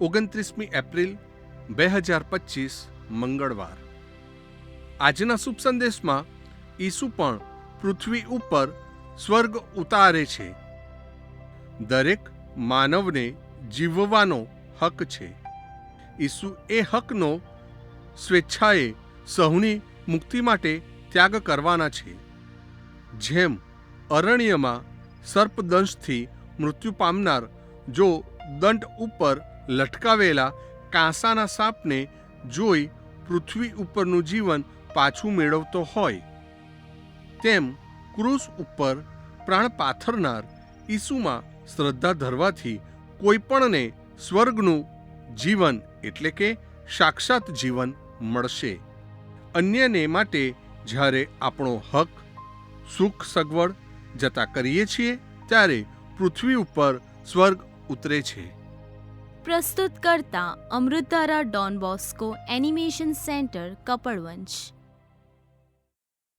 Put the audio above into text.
29મી April 2025 મંગળવાર. આજના શુભ સંદેશમાં ઈસુ પણ પૃથ્વી ઉપર સ્વર્ગ ઉતારે છે. દરેક માનવને જીવવાનો હક છે. ઈસુ એ હકનો સ્વેચ્છાએ સહુની મુક્તિ માટે ત્યાગ કરવાના છે. જેમ અરણ્યમાં સર્પદંશથી મૃત્યુ પામનાર જો દંડ ઉપર લટકાવેલા કાંસાના સાપને જોઈ પૃથ્વી ઉપરનું જીવન પાછું મેળવતો હોય, તેમ ક્રૂસ ઉપર પ્રાણ પાથરનાર ઈસુમાં શ્રદ્ધા ધરવાથી કોઈપણને સ્વર્ગનું જીવન એટલે કે સાક્ષાત જીવન મળશે. અન્યને માટે જ્યારે આપણો હક, સુખ, સગવડ જતા કરીએ છીએ ત્યારે પૃથ્વી ઉપર સ્વર્ગ ઉતરે છે. પ્રસ્તુત કરતા અમૃતધારા Don Bosco animation centre, Kapadvanj.